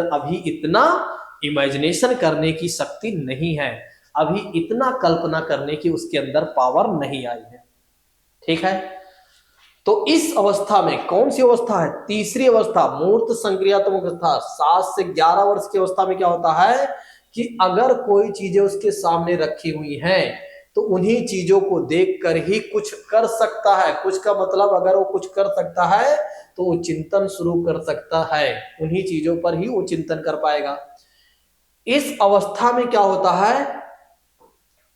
अभी इतना इमेजिनेशन करने की शक्ति नहीं है, अभी इतना कल्पना करने की उसके अंदर पावर नहीं आई है। ठीक है, तो इस अवस्था में कौन सी अवस्था है? तीसरी अवस्था, मूर्त संक्रियात्मक अवस्था। 7 से 11 वर्ष की अवस्था में क्या होता है कि अगर कोई चीजें उसके सामने रखी हुई हैं तो उन्हीं चीजों को देखकर ही कुछ कर सकता है। कुछ का मतलब अगर वो कुछ कर सकता है तो वो चिंतन शुरू कर सकता है, उन्हीं चीजों पर ही वो चिंतन कर पाएगा। इस अवस्था में क्या होता है,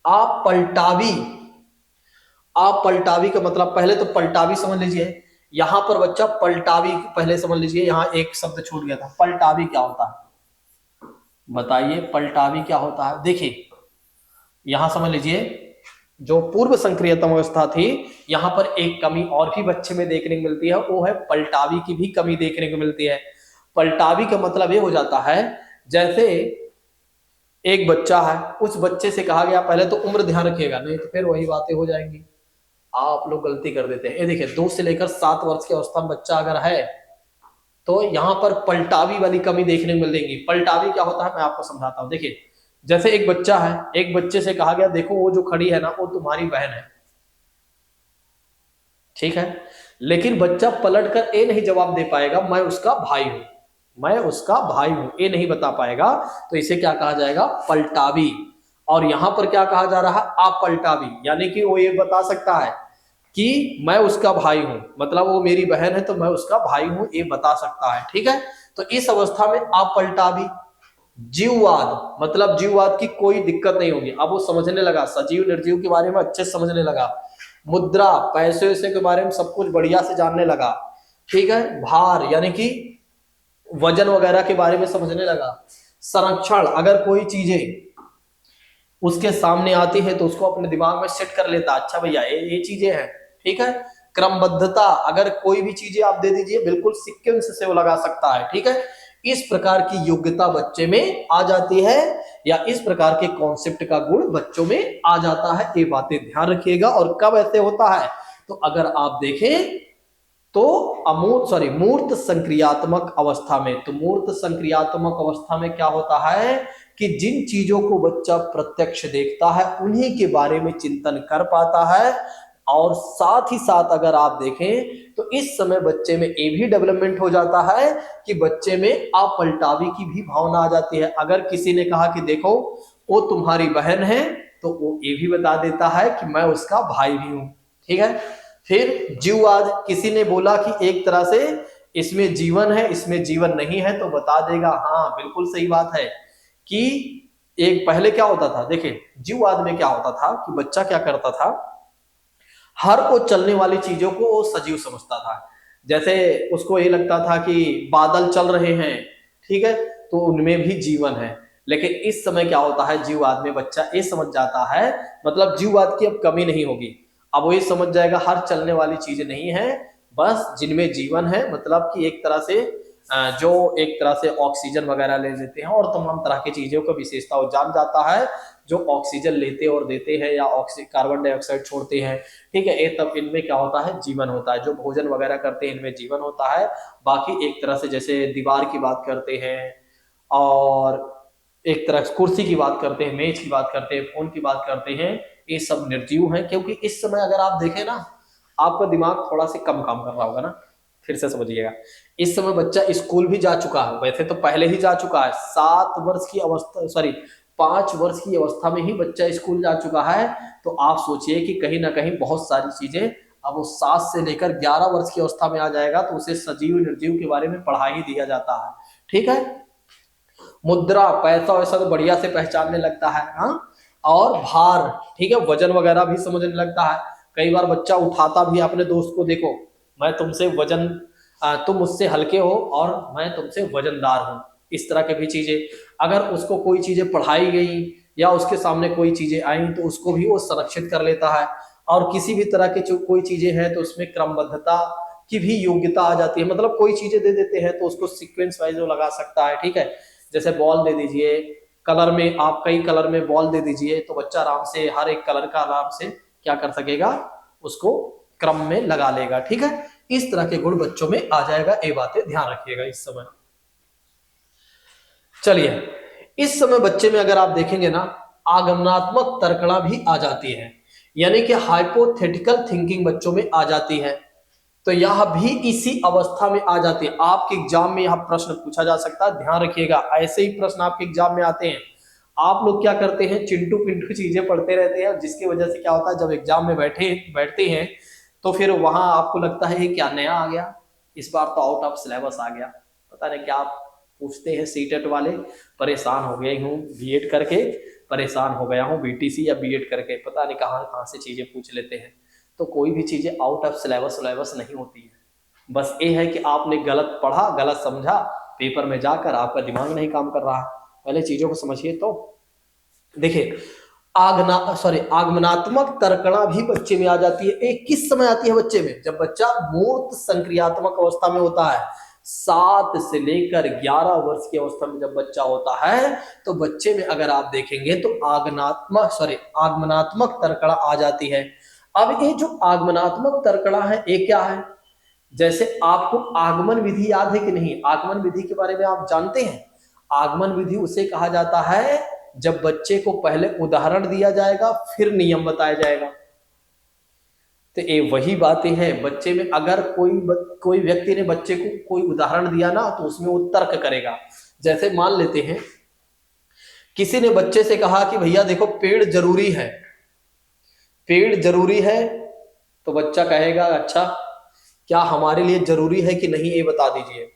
आप पलटावी, आप पलटावी का मतलब पहले तो पलटावी समझ लीजिए। यहां पर बच्चा पलटावी पहले समझ लीजिए, यहां एक शब्द छूट गया था। पलटावी क्या होता है बताइए, पलटावी क्या होता है? देखिए यहां समझ लीजिए, जो पूर्व संक्रियतम अवस्था थी, यहां पर एक कमी और भी बच्चे में देखने को मिलती है, वो है पलटावी की भी कमी देखने को मिलती है। पलटावी का मतलब ये हो जाता है, जैसे एक बच्चा है, उस बच्चे से कहा गया पहले तो उम्र ध्यान रखिएगा, नहीं तो फिर वही बातें हो जाएंगी। आप लोग गलती कर देते हैं। ये देखिए 2 से लेकर 7 वर्ष की अवस्था में बच्चा अगर है तो यहां पर पलटावी वाली कमी देखने को मिलेगी। पलटावी क्या होता है मैं आपको समझाता हूं। देखिए जैसे एक बच्चा है, एक बच्चे से कहा गया देखो वो जो खड़ी है ना वो तुम्हारी बहन है, ठीक है, लेकिन बच्चा पलट कर ये नहीं जवाब दे पाएगा मैं उसका भाई हूं, मैं उसका भाई हूं, ये नहीं बता पाएगा, तो इसे क्या कहा जाएगा? पलटावी। और यहां पर क्या कहा जा रहा है? अपलटावी, यानी कि वो ये बता सकता है कि मैं उसका भाई हूं, मतलब वो मेरी बहन है तो मैं उसका भाई हूं, ये बता सकता है। ठीक है, तो इस अवस्था में अपलटावी। जीववाद, मतलब जीववाद की कोई दिक्कत नहीं होगी, अब वो समझने लगा, सजीव निर्जीव के बारे में अच्छे से समझने लगा, मुद्रा पैसे वैसे के बारे में सब कुछ बढ़िया से जानने लगा। ठीक है, भार यानी कि वजन वगैरह के बारे में समझने लगा। संरक्षण, अगर कोई चीजें उसके सामने आती है तो उसको अपने दिमाग में सेट कर लेता, अच्छा भैया ये चीजें हैं। ठीक है, क्रमबद्धता, अगर कोई भी चीजें आप दे दीजिए बिल्कुल सीक्वेंस से वो लगा सकता है। ठीक है, इस प्रकार की योग्यता बच्चे में आ जाती है, या इस प्रकार के कॉन्सेप्ट का गुण बच्चों में आ जाता है। ये बातें ध्यान रखिएगा। और कब ऐसे होता है, तो अगर आप देखें तो मूर्त संक्रियात्मक अवस्था में, तो मूर्त संक्रियात्मक अवस्था में क्या होता है कि जिन चीजों को बच्चा प्रत्यक्ष देखता है उन्हीं के बारे में चिंतन कर पाता है। और साथ ही साथ अगर आप देखें तो इस समय बच्चे में ये भी डेवलपमेंट हो जाता है कि बच्चे में अपलटावी की भी भावना आ जाती है। अगर किसी ने कहा कि देखो वो तुम्हारी बहन है तो वो ये भी बता देता है कि मैं उसका भाई भी हूं। ठीक है, फिर जीववाद, किसी ने बोला कि एक तरह से इसमें जीवन है इसमें जीवन नहीं है, तो बता देगा हाँ बिल्कुल सही बात है कि एक पहले क्या होता था, देखिए जीववाद में क्या होता था कि बच्चा क्या करता था, हर को चलने वाली चीजों को वो सजीव समझता था। जैसे उसको ये लगता था कि बादल चल रहे हैं, ठीक है, तो उनमें भी जीवन है। लेकिन इस समय क्या होता है, जीववाद में बच्चा ये समझ जाता है, मतलब जीववाद की अब कमी नहीं होगी, अब वो ये समझ जाएगा हर चलने वाली चीज नहीं है, बस जिनमें जीवन है, मतलब कि एक तरह से जो एक तरह से ऑक्सीजन वगैरह ले लेते हैं और तमाम तरह की चीजों का विशेषता वो जान जाता है, जो ऑक्सीजन लेते और देते हैं या कार्बन डाइऑक्साइड छोड़ते हैं। ठीक है, ये तब इनमें क्या होता है, जीवन होता है। जो भोजन वगैरह करते हैं इनमें जीवन होता है। बाकी एक तरह से जैसे दीवार की बात करते हैं, और एक तरह कुर्सी की बात करते हैं, मेज की बात करते हैं, फोन की बात करते हैं, ये सब निर्जीव हैं। क्योंकि इस समय अगर आप देखें ना, आपका दिमाग थोड़ा सा कम काम कर रहा होगा ना, फिर से समझिएगा। इस समय बच्चा स्कूल भी जा चुका है, वैसे तो पहले ही जा चुका है, 7 वर्ष की अवस्था, सॉरी 5 वर्ष की अवस्था में ही बच्चा स्कूल जा चुका है। तो आप सोचिए कि कहीं ना कहीं बहुत सारी चीजें, अब वो 7 से लेकर 11 वर्ष की अवस्था में आ जाएगा तो उसे सजीव निर्जीव के बारे में पढ़ा ही दिया जाता है। ठीक है, मुद्रा पैसा वैसा तो बढ़िया से पहचानने लगता है, हाँ, और भार, ठीक है, वजन वगैरह भी समझने लगता है। कई बार बच्चा उठाता भी अपने दोस्त को, देखो मैं तुमसे वजन, तुम मुझसे हल्के हो और मैं तुमसे वजनदार हूं, इस तरह के भी चीजें। अगर उसको कोई चीजें पढ़ाई गई या उसके सामने कोई चीजें आई तो उसको भी वो संरक्षित कर लेता है। और किसी भी तरह की जो कोई चीजें हैं तो उसमें क्रमबद्धता की भी योग्यता आ जाती है, मतलब कोई चीजें दे देते हैं तो उसको सीक्वेंस वाइज वो लगा सकता है। ठीक है, जैसे बॉल दे दीजिए, कलर में आप कई कलर में बॉल दे दीजिए तो बच्चा आराम से हर एक कलर का आराम से क्या कर सकेगा, उसको क्रम में लगा लेगा। ठीक है, इस तरह के गुण बच्चों में आ जाएगा, ये बातें ध्यान रखिएगा इस समय। चलिए, इस समय बच्चे में अगर आप देखेंगे ना, आगमनात्मक तर्कणा भी आ जाती है, यानी कि हाइपोथेटिकल थिंकिंग बच्चों में आ जाती है। तो यह भी इसी अवस्था में आ जाती है। आपके एग्जाम में यह प्रश्न पूछा जा सकता है, ध्यान रखिएगा, ऐसे ही प्रश्न आपके एग्जाम में आते हैं। आप लोग क्या करते हैं, चिंटू पिंटू चीजें पढ़ते रहते हैं, जिसकी वजह से क्या होता है, जब एग्जाम में बैठते हैं तो फिर वहां आपको लगता है ये क्या नया आ गया, इस बार तो आउट ऑफ सिलेबस आ गया, पता नहीं क्या पूछते हैं सीटेट वाले। परेशान हो गए हूँ बीएड करके, परेशान हो गया हूँ बीटीसी या बीएड करके, पता नहीं कहाँ कहाँ से चीजें पूछ लेते हैं। तो कोई भी चीजें आउट ऑफ सिलेबस नहीं होती है। बस ये है कि आपने गलत पढ़ा, गलत समझा, पेपर में जाकर आपका दिमाग नहीं काम कर रहा। पहले चीजों को समझिए। तो देखिए, आगमनात्मक तर्कणा भी बच्चे में आ जाती है। एक किस समय आती है बच्चे में, जब बच्चा मूर्त संक्रियात्मक अवस्था में होता है। 7 से लेकर 11 वर्ष की अवस्था में जब बच्चा होता है, तो बच्चे में अगर आप देखेंगे तो आगमनात्मक तर्कणा आ जाती है। अब ये जो आगमनात्मक तर्कणा है, ये क्या है? जैसे आपको आगमन विधि याद है कि नहीं? आगमन विधि के बारे में आप जानते हैं? आगमन विधि उसे कहा जाता है जब बच्चे को पहले उदाहरण दिया जाएगा, फिर नियम बताया जाएगा। तो ये वही बातें हैं, बच्चे में अगर कोई व्यक्ति ने बच्चे को कोई उदाहरण दिया ना, तो उसमें वो तर्क करेगा। जैसे मान लेते हैं, किसी ने बच्चे से कहा कि भैया देखो पेड़ जरूरी है, पेड़ जरूरी है, तो बच्चा कहेगा अच्छा क्या हमारे लिए जरूरी है कि नहीं, ये बता दीजिए।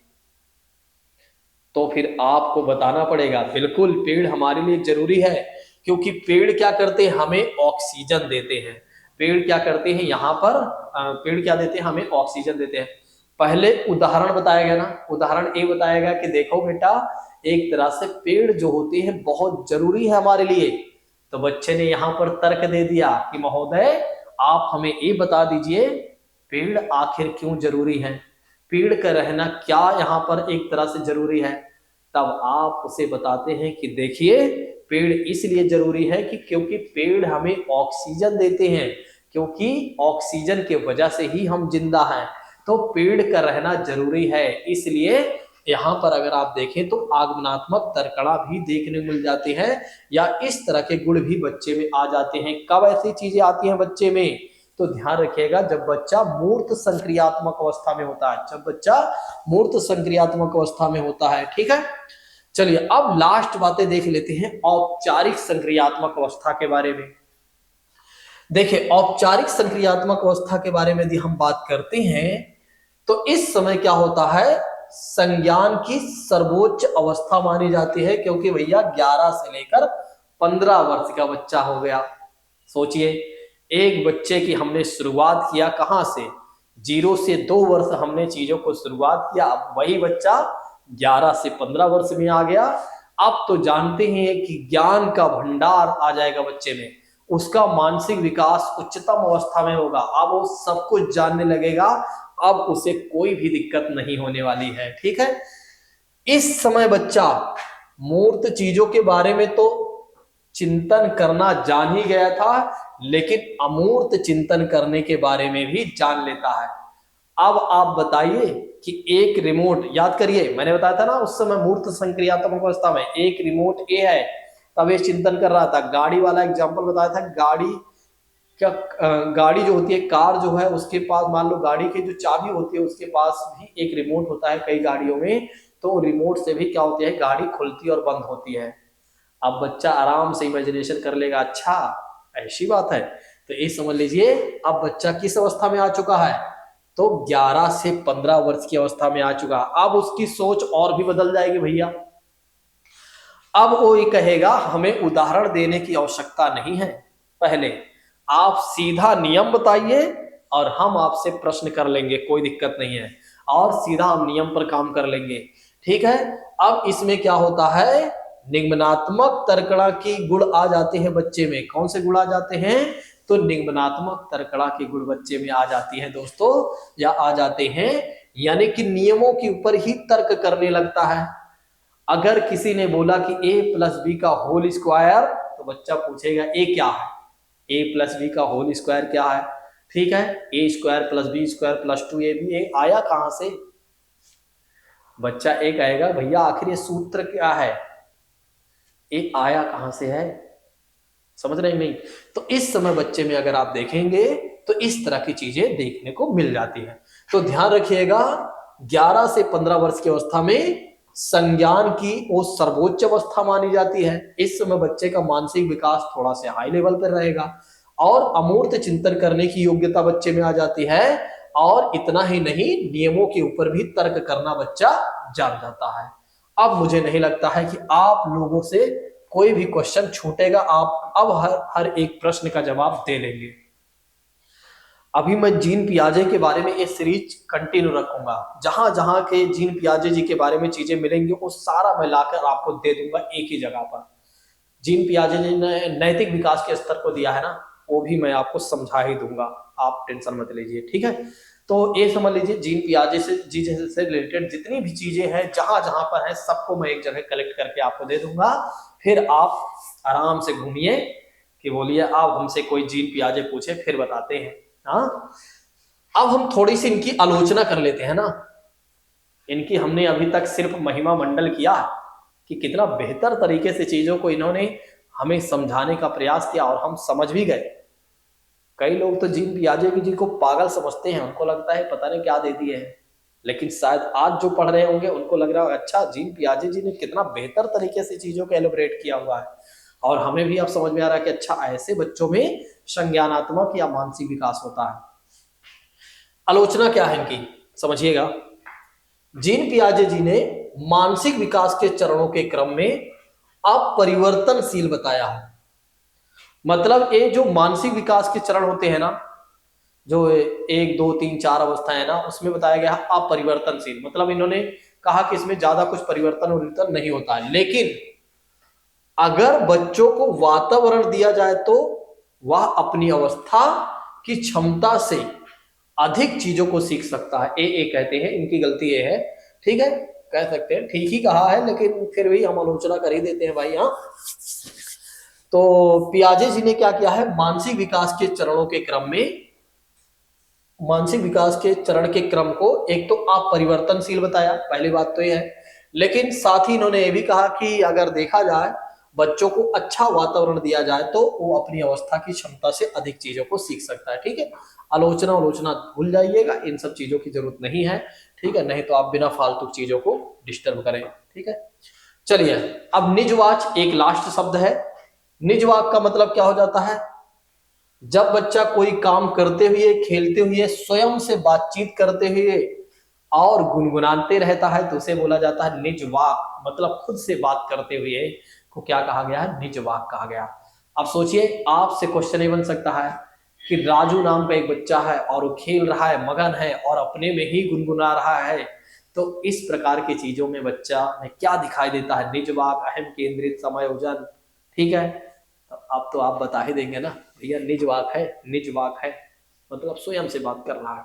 तो फिर आपको बताना पड़ेगा बिल्कुल पेड़ हमारे लिए जरूरी है, क्योंकि पेड़ क्या करते हैं, हमें ऑक्सीजन देते हैं। पेड़ क्या करते हैं यहाँ पर, पेड़ क्या देते हैं, हमें ऑक्सीजन देते हैं। पहले उदाहरण बताया गया ना, उदाहरण ये बताया गया कि देखो बेटा, एक तरह से पेड़ जो होते हैं बहुत जरूरी है हमारे लिए। तो बच्चे ने यहाँ पर तर्क दे दिया कि महोदय आप हमें ये बता दीजिए पेड़ आखिर क्यों जरूरी है, पेड़ का रहना क्या यहाँ पर एक तरह से जरूरी है। तब आप उसे बताते हैं कि देखिए पेड़ इसलिए जरूरी है कि क्योंकि पेड़ हमें ऑक्सीजन देते हैं, क्योंकि ऑक्सीजन के वजह से ही हम जिंदा हैं। तो पेड़ का रहना जरूरी है, इसलिए यहाँ पर अगर आप देखें तो आगमनात्मक तर्कणा भी देखने को मिल जाते हैं, या इस तरह के गुण भी बच्चे में आ जाते हैं। कब ऐसी चीजें आती हैं बच्चे में? तो ध्यान रखिएगा, जब बच्चा मूर्त संक्रियात्मक अवस्था में होता है, जब बच्चा मूर्त संक्रियात्मक अवस्था में होता है। ठीक है, चलिए अब लास्ट बातें देख लेते हैं औपचारिक संक्रियात्मक अवस्था के बारे में। देखिए, औपचारिक संक्रियात्मक अवस्था के बारे में यदि हम बात करते हैं, तो इस समय क्या होता है, संज्ञान की सर्वोच्च अवस्था मानी जाती है, क्योंकि भैया 11 से लेकर 15 वर्ष का बच्चा हो गया। सोचिए, एक बच्चे की हमने शुरुआत किया कहां से, 0 से 2 वर्ष हमने चीजों को शुरुआत किया, अब वही बच्चा 11 से 15 वर्ष में आ गया। अब तो जानते हैं कि ज्ञान का भंडार आ जाएगा बच्चे में, उसका मानसिक विकास उच्चतम अवस्था में होगा, अब वो सब कुछ जानने लगेगा, अब उसे कोई भी दिक्कत नहीं होने वाली है। ठीक है, इस समय बच्चा मूर्त चीजों के बारे में तो चिंतन करना जान ही गया था, लेकिन अमूर्त चिंतन करने के बारे में भी जान लेता है। अब आप बताइए कि एक रिमोट, याद करिए मैंने बताया था ना उस समय मूर्त संक्रियात्मक अवस्था में एक रिमोट ए है, तब ये चिंतन कर रहा था। गाड़ी वाला एग्जांपल बताया था, गाड़ी जो होती है, कार जो है, उसके पास मान लो गाड़ी की जो चाबी होती है उसके पास भी एक रिमोट होता है कई गाड़ियों में, तो रिमोट से भी क्या होती है, गाड़ी खुलती और बंद होती है। अब बच्चा आराम से इमेजिनेशन कर लेगा, अच्छा ऐसी बात है, तो ये समझ लीजिए अब बच्चा किस अवस्था में आ चुका है, तो 11 से 15 वर्ष की अवस्था में आ चुका। अब उसकी सोच और भी बदल जाएगी भैया। अब वो ये कहेगा हमें उदाहरण देने की आवश्यकता नहीं है, पहले आप सीधा नियम बताइए और हम आपसे प्रश्न कर लेंगे, कोई दिक्कत नहीं है, और सीधा हम नियम पर काम कर लेंगे। ठीक है, अब इसमें क्या होता है, निगमनात्मक तर्कणा की गुण आ जाते हैं बच्चे में। कौन से गुण आ जाते हैं, तो निगमनात्मक तर्कणा के गुण बच्चे में आ जाती है दोस्तों, या आ जाते हैं, यानी कि नियमों के ऊपर ही तर्क करने लगता है। अगर किसी ने बोला कि a प्लस बी का होल स्क्वायर, तो बच्चा पूछेगा ए क्या है, a प्लस बी का होल स्क्वायर क्या है। ठीक है, A square plus B square plus 2ab आया कहां से, बच्चा एक आएगा भैया आखिर ये सूत्र क्या है, ये आया कहां से है, समझ रहे हैं नहीं? तो इस समय बच्चे में अगर आप देखेंगे तो इस तरह की चीजें देखने को मिल जाती हैं। तो ध्यान रखिएगा 11 से 15 वर्ष की अवस्था में संज्ञान की वो सर्वोच्च अवस्था मानी जाती है। इस समय बच्चे का मानसिक विकास थोड़ा से हाई लेवल पर रहेगा और अमूर्त चिंतन करने की योग्यता बच्चे में आ जाती है। और इतना ही नहीं, नियमों के ऊपर भी तर्क करना बच्चा जान जाता है। अब मुझे नहीं लगता है कि आप लोगों से कोई भी क्वेश्चन छूटेगा, आप अब हर एक प्रश्न का जवाब दे लेंगे। अभी मैं जीन पियाजे के बारे में ये सीरीज कंटिन्यू रखूंगा, जहां जहां के जीन पियाजे जी के बारे में चीजें मिलेंगी वो सारा मैं लाकर आपको दे दूंगा एक ही जगह पर। जीन पियाजे जी ने नैतिक विकास के स्तर को दिया है ना, वो भी मैं आपको समझा ही दूंगा, आप टेंशन मत लीजिए, ठीक है। तो ये समझ लीजिए जीन पियाजे से जी से रिलेटेड जितनी भी चीजें हैं जहां जहां पर है सबको मैं एक जगह कलेक्ट करके आपको दे दूंगा। फिर आप आराम से घूमिए कि बोलिए आप हमसे कोई जीन पियाजे पूछे फिर बताते हैं। हाँ, अब हम थोड़ी सी इनकी आलोचना कर लेते हैं ना। इनकी हमने अभी तक सिर्फ महिमा मंडल किया कि कितना बेहतर तरीके से चीजों को इन्होंने हमें समझाने का प्रयास किया और हम समझ भी गए। कई लोग तो जीन पियाजे जी को पागल समझते हैं, उनको लगता है पता नहीं क्या दे दिए हैं, लेकिन शायद आज जो पढ़ रहे होंगे उनको लग रहा है अच्छा जीन पियाजे जी ने कितना बेहतर तरीके से चीजों को एलोबरेट किया हुआ है। और हमें भी अब समझ में आ रहा है कि अच्छा ऐसे बच्चों में संज्ञानात्मक या मानसिक विकास होता है। आलोचना क्या है इनकी समझिएगा। जीन पियाजे जी ने मानसिक विकास के चरणों के क्रम में अपरिवर्तनशील बताया है। मतलब ये जो मानसिक विकास के चरण होते हैं ना, जो 1 2 3 4 अवस्थाएं है ना, उसमें बताया गया है अपरिवर्तनशील। मतलब इन्होंने कहा कि इसमें ज्यादा कुछ परिवर्तन नहीं होता है, लेकिन अगर बच्चों को वातावरण दिया जाए तो वह अपनी अवस्था की क्षमता से अधिक चीजों को सीख सकता है। ए कहते हैं, इनकी गलती ये है, ठीक है, कह सकते हैं, ठीक ही कहा है, लेकिन फिर भी हम आलोचना कर ही देते हैं भाई। हाँ, तो पियाजे जी ने क्या किया है, मानसिक विकास के चरणों के क्रम में, मानसिक विकास के चरण के क्रम को एक तो अपरिवर्तनशील बताया, पहली बात तो यह है। लेकिन साथ ही इन्होंने ये भी कहा कि अगर देखा जाए बच्चों को अच्छा वातावरण दिया जाए तो वो अपनी अवस्था की क्षमता से अधिक चीजों को सीख सकता है, ठीक है। आलोचना भूल जाइएगा, इन सब चीजों की जरूरत नहीं है, ठीक है, नहीं तो आप बिना फालतू चीजों को डिस्टर्ब करें, ठीक है। चलिए, अब निजवाच एक लास्ट शब्द है। निजवाक का मतलब क्या हो जाता है, जब बच्चा कोई काम करते हुए, खेलते हुए, स्वयं से बातचीत करते हुए और गुनगुनाते रहता है तो उसे बोला जाता है निजवाक। मतलब खुद से बात करते हुए को क्या कहा गया है, निजवाक कहा गया। अब सोचिए, आपसे क्वेश्चन ये बन सकता है कि राजू नाम का एक बच्चा है और वो खेल रहा है, मगन है और अपने में ही गुनगुना रहा है, तो इस प्रकार की चीजों में बच्चा में क्या दिखाई देता है, निजवाक, अहम केंद्रित, समायोजन, ठीक है। अब तो आप बता ही देंगे ना भैया, निजवाक है, निजवाक है मतलब स्वयं से बात कर रहा है।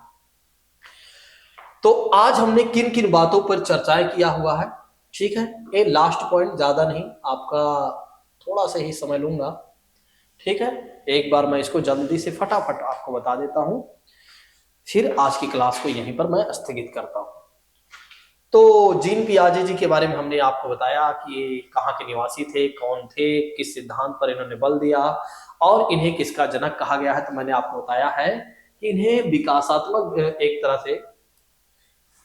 तो आज हमने किन किन बातों पर चर्चाएं किया हुआ है, ठीक है। ये लास्ट पॉइंट, ज्यादा नहीं, आपका थोड़ा सा ही समय लूंगा, ठीक है। एक बार मैं इसको जल्दी से फटाफट आपको बता देता हूं, फिर आज की क्लास को यहीं पर मैं स्थगित करता हूं। तो जीन पियाजे जी के बारे में हमने आपको बताया कि ये कहाँ के निवासी थे, कौन थे, किस सिद्धांत पर इन्होंने बल दिया और इन्हें किसका जनक कहा गया है। तो मैंने आपको बताया है कि इन्हें विकासात्मक, एक तरह से,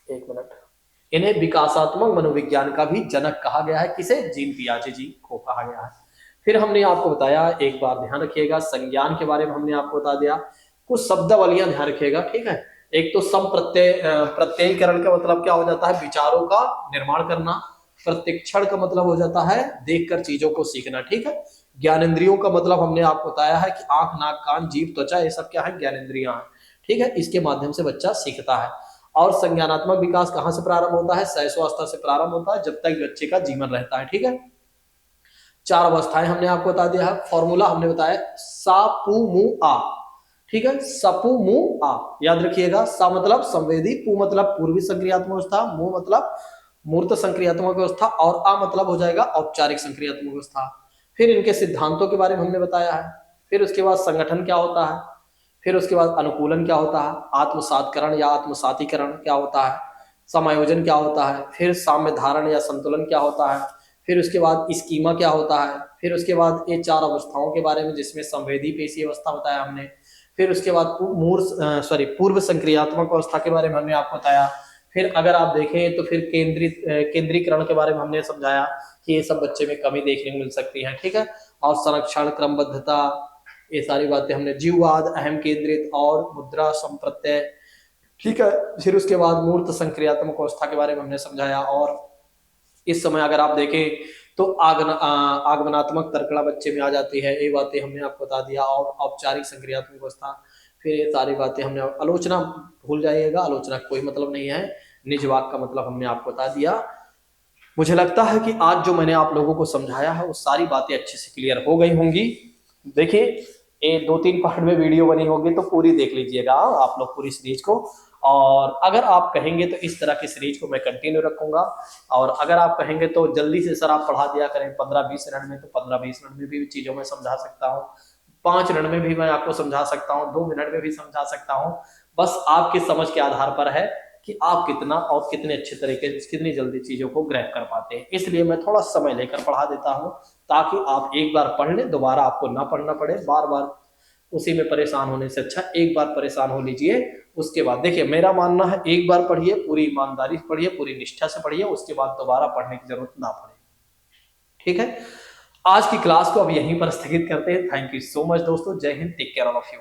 एक मिनट, इन्हें विकासात्मक मनोविज्ञान का भी जनक कहा गया है। किसे, जीन पियाजे जी को कहा गया है। फिर हमने आपको बताया, एक बार ध्यान रखिएगा, संज्ञान के बारे में हमने आपको बता दिया, कुछ शब्दावलियां ध्यान रखिएगा, ठीक है। एक तो प्रत्ययीकरण का मतलब क्या हो जाता है, विचारों का निर्माण करना। प्रत्यक्षण का मतलब हो जाता है देखकर चीजों को सीखना, ठीक है। ज्ञानेंद्रियों का मतलब हमने आपको बताया है कि आंख, नाक, कान, जीभ, त्वचा, ये सब क्या है, ज्ञानेंद्रियां हैं, ठीक है। इसके माध्यम से बच्चा सीखता है। और संज्ञानात्मक विकास कहां से प्रारंभ होता है, शैशवावस्था से प्रारंभ होता है, जब तक बच्चे का जीवन रहता है, ठीक है। 4 अवस्थाएं हमने आपको बता दिया है। फॉर्मूला हमने बताया सा पू मु आ, ठीक है, सपू मु आ, याद रखिएगा। सा मतलब संवेदी, पू मतलब पूर्वी संक्रियात्मक अवस्था, मु मतलब मूर्त संक्रियात्मक अवस्था और आ मतलब हो जाएगा औपचारिक संक्रियात्मक अवस्था। फिर इनके सिद्धांतों के बारे में हमने बताया है। फिर उसके बाद संगठन क्या होता है, फिर उसके बाद अनुकूलन क्या होता है, आत्मसातकरण या आत्मसातीकरण क्या होता है, समायोजन क्या होता है, फिर साम्य धारण या संतुलन क्या होता है, फिर उसके बाद स्कीमा क्या होता है, फिर उसके बाद ये 4 अवस्थाओं के बारे में जिसमें संवेदी पेशी अवस्था बताया हमने, फिर उसके बाद पूर्व संक्रियात्मक अवस्था के बारे में हमने आपको बताया। फिर अगर आप देखें तो फिर केंद्रीकरण के बारे में हमने समझाया कि ये सब बच्चे में कमी देखने को मिल सकती है, ठीक है। और संरक्षण, क्रमबद्धता, ये सारी बातें हमने, जीववाद, अहम केंद्रित और मुद्रा संप्रत्यय, ठीक है। फिर उसके बाद मूर्त संक्रियात्मक अवस्था के बारे में हमने समझाया। और इस समय अगर आप देखें तो आगमनात्मक तर्कड़ा बच्चे में आ जाती है, ये बातें हमने आपको बता दिया। और औपचारिक संक्रियात्मक अवस्था, फिर ये सारी बातें हमने, आलोचना भूल जाइएगा, आलोचना का कोई मतलब नहीं है, निज वाक का मतलब हमने आपको बता दिया। मुझे लगता है कि आज जो मैंने आप लोगों को समझाया है वो सारी बातें अच्छे से क्लियर हो गई होंगी। देखिए ये 2-3 पार्ट में वीडियो बनी होगी तो पूरी देख लीजिएगा आप लोग, पूरी सीरीज को। और अगर आप कहेंगे तो इस तरह की सीरीज को मैं कंटिन्यू रखूंगा। और अगर आप कहेंगे तो जल्दी से सर आप पढ़ा दिया करें 15-20 मिनट में, तो 15-20 मिनट में भी चीजों में समझा सकता हूँ, 5 मिनट में भी मैं आपको समझा सकता हूँ, 2 मिनट में भी समझा सकता हूँ। बस आपकी समझ के आधार पर है कि आप कितना और कितने अच्छे तरीके से कितनी जल्दी चीजों को ग्रैब कर पाते हैं। इसलिए मैं थोड़ा समय लेकर पढ़ा देता हूँ ताकि आप एक बार पढ़ लें, दोबारा आपको ना पढ़ना पड़े, बार बार उसी में परेशान होने से अच्छा एक बार परेशान हो लीजिए। उसके बाद देखिए मेरा मानना है एक बार पढ़िए, पूरी ईमानदारी से पढ़िए, पूरी निष्ठा से पढ़िए, उसके बाद दोबारा पढ़ने की जरूरत ना पड़े, ठीक है। आज की क्लास को अब यहीं पर स्थगित करते हैं। थैंक यू सो मच दोस्तों, जय हिंद, take care all of you.